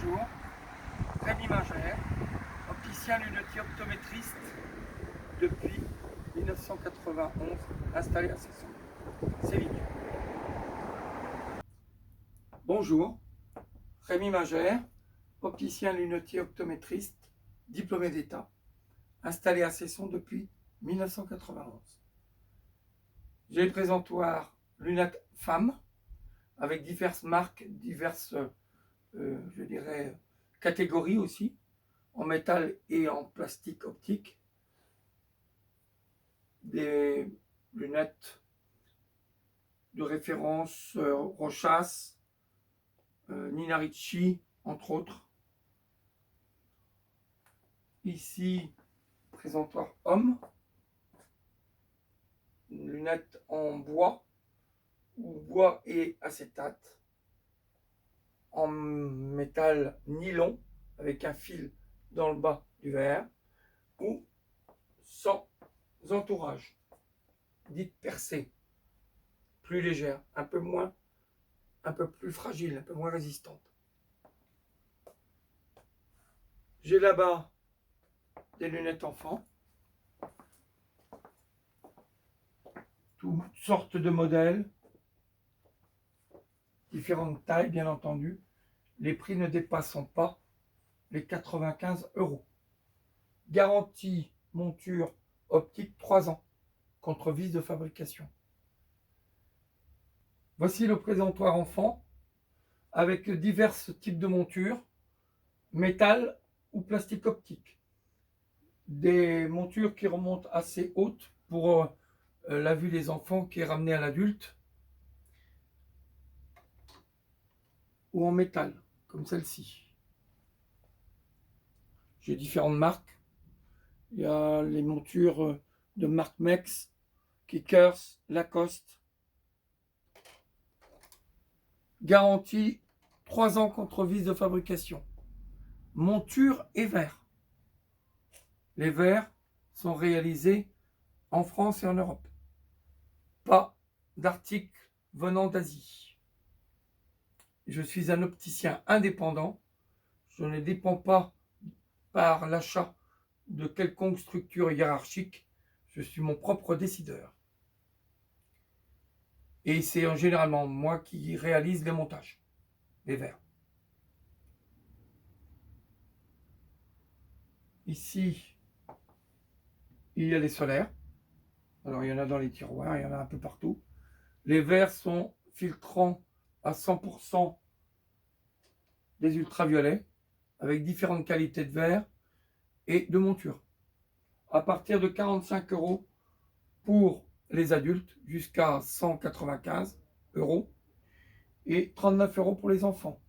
Bonjour, Rémi Manger, opticien lunetier optométriste depuis 1991, installé à Cesson, Séville. Bonjour, Rémi Manger, opticien lunetier optométriste, diplômé d'État, installé à Cesson depuis 1991. J'ai le présentoir lunettes femmes avec diverses marques, diverses je dirais, catégories aussi, en métal et en plastique optique. Des lunettes de référence Rochas, Nina Ricci, entre autres. Ici, présentoir homme, une lunette en bois, ou bois et acétate, en métal nylon, avec un fil dans le bas du verre, ou sans entourage, dite percée, plus légère, un peu plus fragile, un peu moins résistante. J'ai là-bas des lunettes enfants, toutes sortes de modèles, différentes tailles bien entendu. Les prix ne dépassant pas les 95 €. Garantie monture optique 3 ans, contre vice de fabrication. Voici le présentoir enfant avec divers types de montures, métal ou plastique optique. Des montures qui remontent assez hautes pour la vue des enfants qui est ramenée à l'adulte, ou en métal, comme celle-ci. J'ai différentes marques. Il y a les montures de marque Mex, Kickers, Lacoste. Garantie 3 ans contre vice de fabrication. Monture et verre. Les verres sont réalisés en France et en Europe. Pas d'articles venant d'Asie. Je suis un opticien indépendant. Je ne dépends pas par l'achat de quelconque structure hiérarchique. Je suis mon propre décideur. Et c'est généralement moi qui réalise les montages des verres. Ici, il y a les solaires. Alors, il y en a dans les tiroirs, il y en a un peu partout. Les verres sont filtrants à 100% des ultraviolets, avec différentes qualités de verre et de monture. À partir de 45 € pour les adultes, jusqu'à 195 € et 39 € pour les enfants.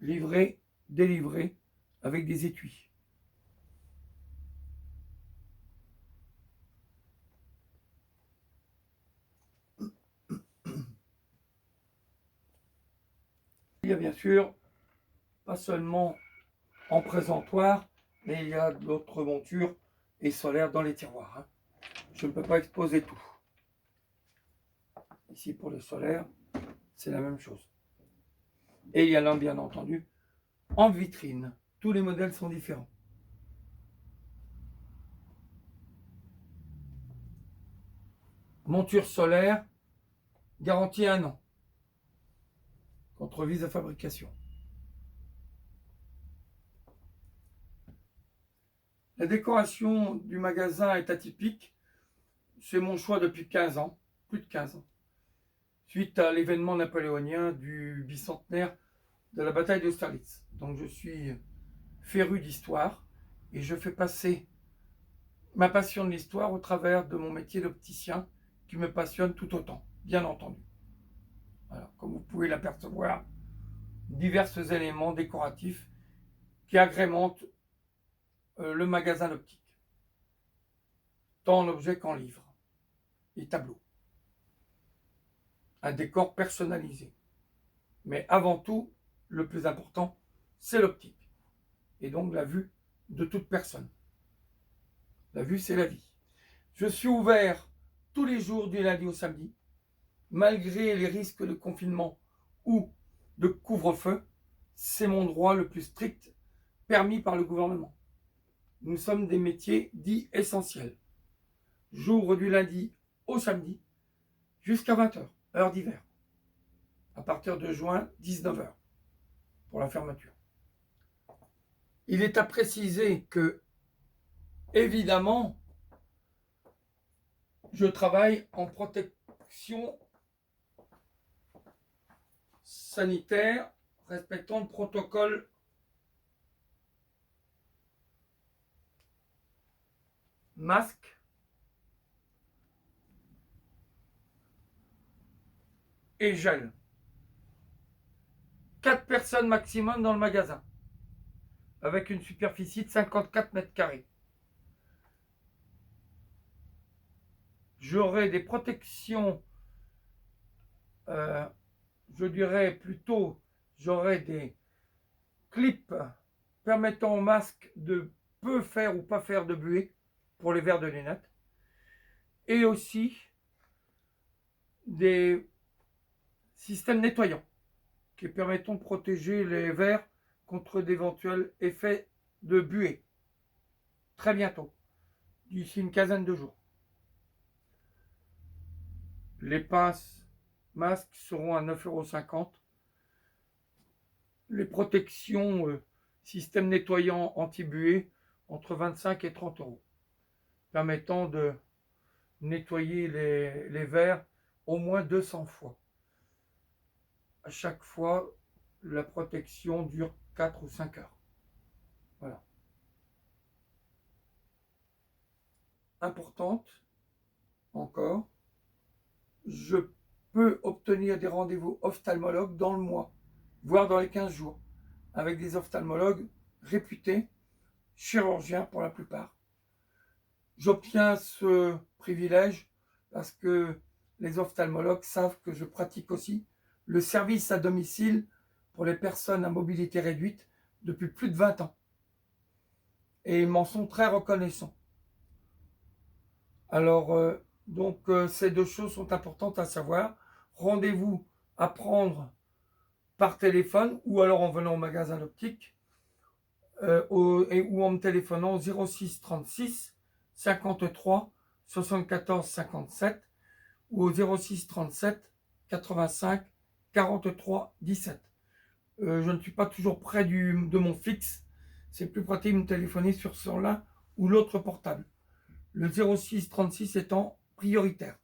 Livré, délivré, avec des étuis. Il y a bien sûr, pas seulement en présentoir, mais il y a d'autres montures et solaires dans les tiroirs. Je ne peux pas exposer tout. Ici pour le solaire, c'est la même chose. Et il y en a bien entendu en vitrine. Tous les modèles sont différents. Monture solaire, garantie 1 an, contre vice de fabrication. La décoration du magasin est atypique. C'est mon choix depuis 15 ans, plus de 15 ans. Suite à l'événement napoléonien du bicentenaire de la bataille d'Austerlitz. Donc je suis féru d'histoire et je fais passer ma passion de l'histoire au travers de mon métier d'opticien qui me passionne tout autant, bien entendu. Alors, comme vous pouvez l'apercevoir, divers éléments décoratifs qui agrémentent le magasin d'optique, tant en objet qu'en livre et tableaux. Un décor personnalisé. Mais avant tout, le plus important, c'est l'optique. Et donc la vue de toute personne. La vue, c'est la vie. Je suis ouvert tous les jours du lundi au samedi, malgré les risques de confinement ou de couvre-feu, c'est mon droit le plus strict permis par le gouvernement. Nous sommes des métiers dits essentiels. J'ouvre du lundi au samedi jusqu'à 20h, heure d'hiver. À partir de juin, 19h pour la fermeture. Il est à préciser que, évidemment, je travaille en protection sanitaire, respectant le protocole masque et gel. 4 personnes maximum dans le magasin, avec une superficie de 54 mètres carrés. J'aurai des protections, je dirais plutôt, j'aurai des clips permettant au masque de peu faire ou pas faire de buée pour les verres de lunettes. Et aussi des systèmes nettoyants qui permettront de protéger les verres contre d'éventuels effets de buée. Très bientôt, d'ici une quinzaine de jours. Les pinces masques seront à 9,50 €. Les protections système nettoyant anti-buée entre 25 et 30 €, permettant de nettoyer les verres au moins 200 fois. À chaque fois, la protection dure 4 ou 5 heures. Voilà. Importante encore, je peux obtenir des rendez-vous ophtalmologues dans le mois, voire dans les 15 jours, avec des ophtalmologues réputés, chirurgiens pour la plupart. J'obtiens ce privilège parce que les ophtalmologues savent que je pratique aussi le service à domicile pour les personnes à mobilité réduite depuis plus de 20 ans. Et ils m'en sont très reconnaissants. Alors, ces deux choses sont importantes à savoir. Rendez-vous à prendre par téléphone ou alors en venant au magasin d'optique ou en me téléphonant au 06 36 53 74 57 ou au 06 37 85 43 17. Je ne suis pas toujours près de mon fixe. C'est plus pratique de me téléphoner sur l'un ou l'autre portable. Le 06 36 étant prioritaire.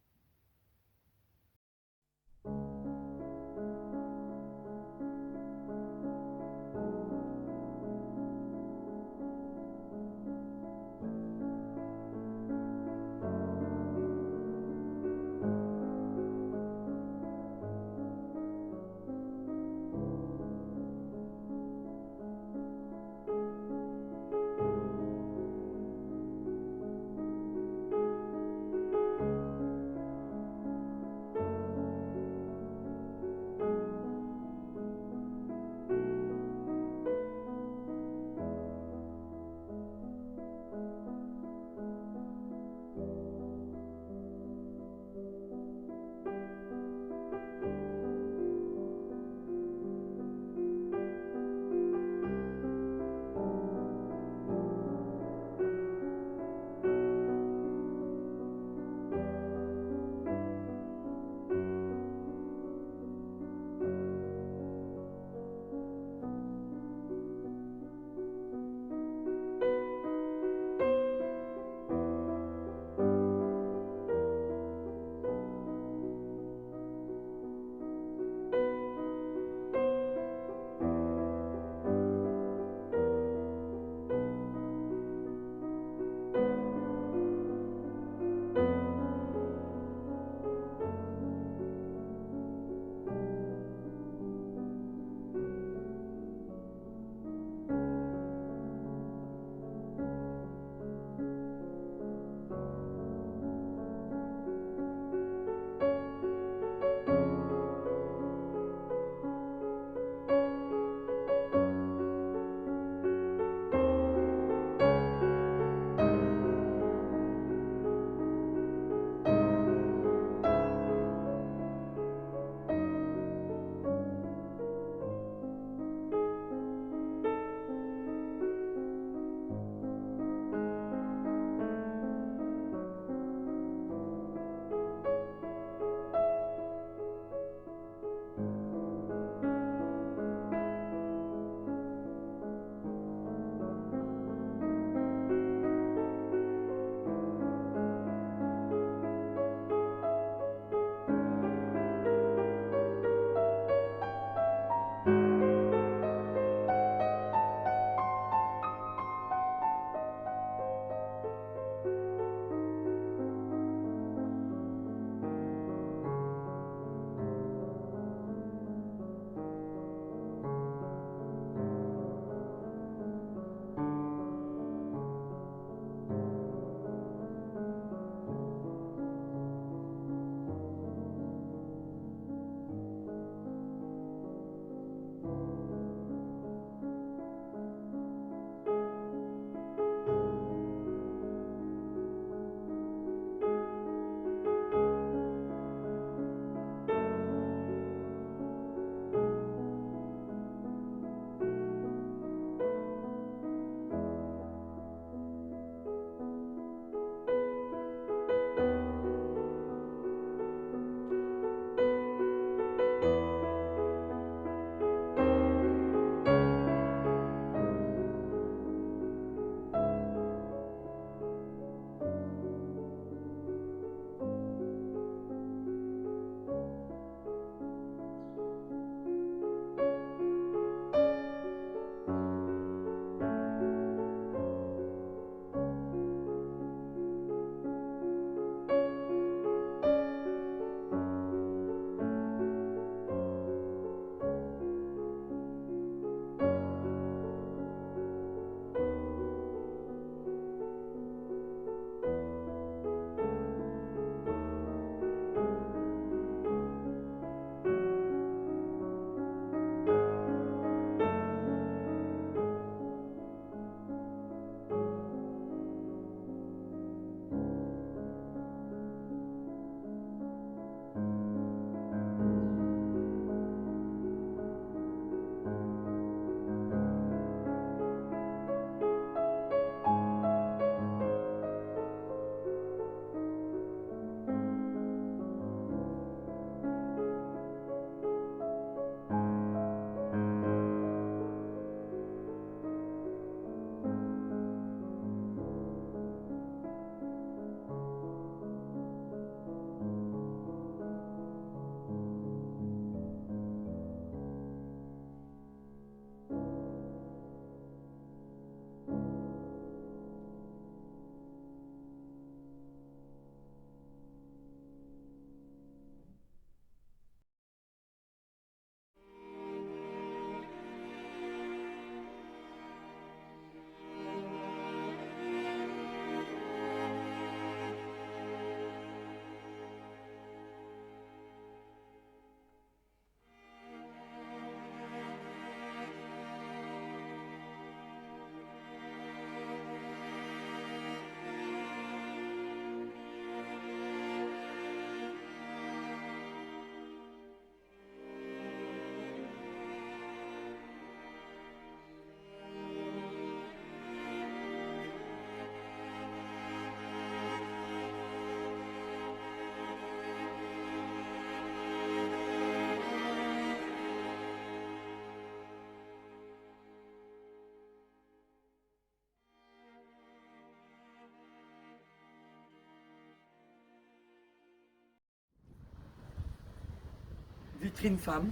Vitrine femme,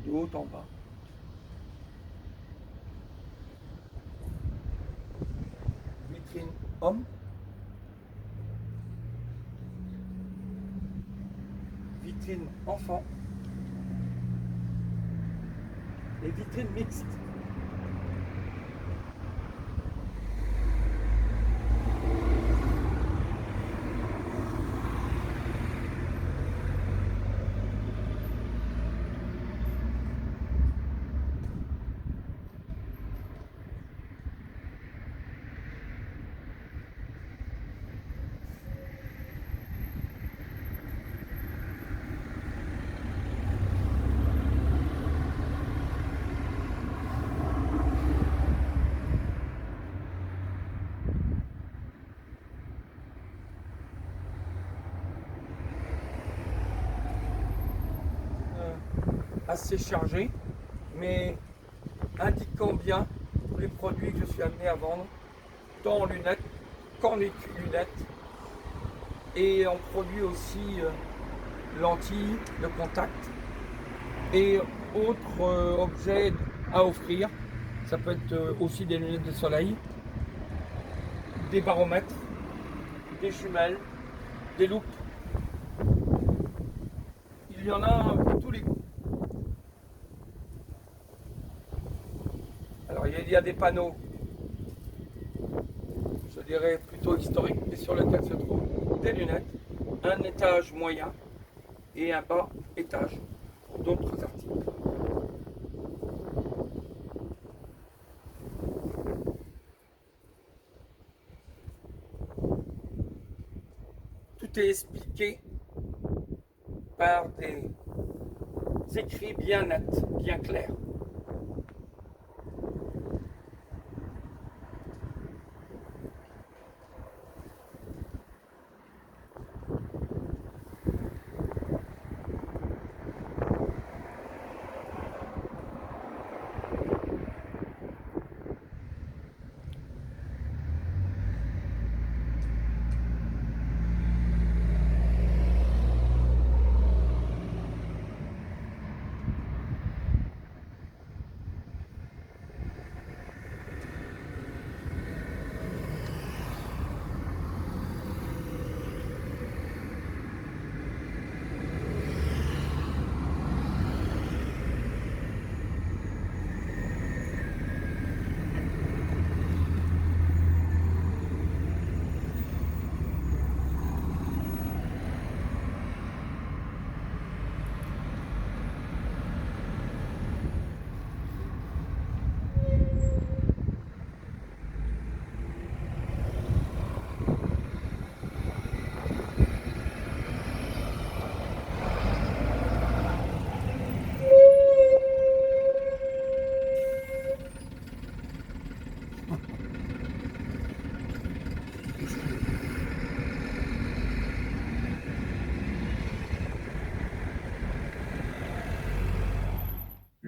de haut en bas. Vitrine homme. Vitrine enfant. Et vitrine mixte. Assez chargé, mais indiquant bien tous les produits que je suis amené à vendre, tant en lunettes qu'en écu-lunettes, et en produit aussi lentilles de contact et autres objets à offrir. Ça peut être aussi des lunettes de soleil, des baromètres, des jumelles, des loupes. Il y en a pour tous les goûts. Alors il y a des panneaux, je dirais plutôt historiques, mais sur lesquels se trouvent des lunettes, un étage moyen et un bas étage pour d'autres articles. Tout est expliqué par des écrits bien nets, bien clairs.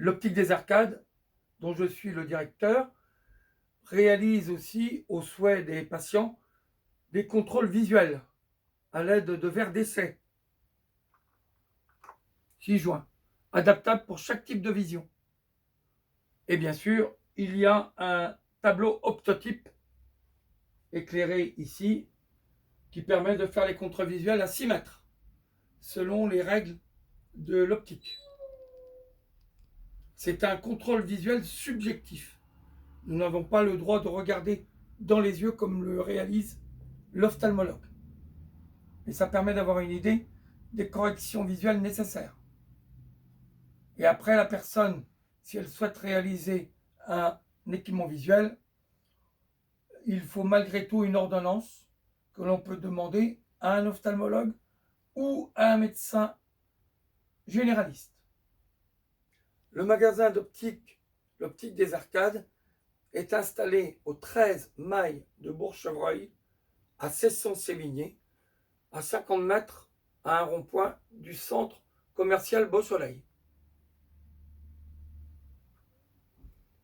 L'Optique des Arcades, dont je suis le directeur, réalise aussi, au souhait des patients, des contrôles visuels à l'aide de verres d'essai 6 joints, adaptables pour chaque type de vision. Et bien sûr, il y a un tableau optotype éclairé ici qui permet de faire les contrôles visuels à 6 mètres selon les règles de l'optique. C'est un contrôle visuel subjectif. Nous n'avons pas le droit de regarder dans les yeux comme le réalise l'ophtalmologue. Et ça permet d'avoir une idée des corrections visuelles nécessaires. Et après, la personne, si elle souhaite réaliser un équipement visuel, il faut malgré tout une ordonnance que l'on peut demander à un ophtalmologue ou à un médecin généraliste. Le magasin d'optique, l'Optique des Arcades, est installé au 13 mailles de Bourg-Chevreuil, à Cesson-Sévigné, à 50 mètres à un rond-point du centre commercial Beau-Soleil.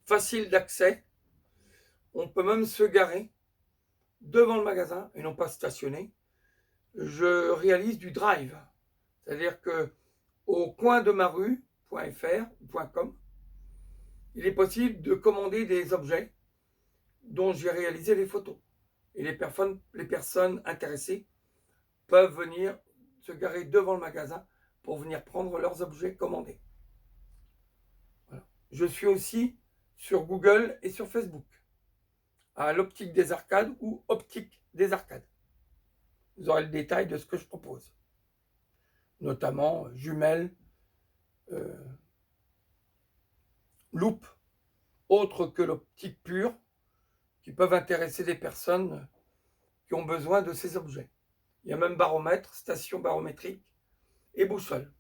Facile d'accès, on peut même se garer devant le magasin et non pas stationner. Je réalise du drive, c'est-à-dire que au coindemarue.fr ou .com, il est possible de commander des objets dont j'ai réalisé les photos. Et les personnes intéressées peuvent venir se garer devant le magasin pour venir prendre leurs objets commandés. Voilà. Je suis aussi sur Google et sur Facebook, à l'Optique des Arcades ou Optique des Arcades. Vous aurez le détail de ce que je propose, notamment jumelles, loupes, autres que l'optique pure, qui peuvent intéresser des personnes qui ont besoin de ces objets. Il y a même baromètre, station barométrique et boussole.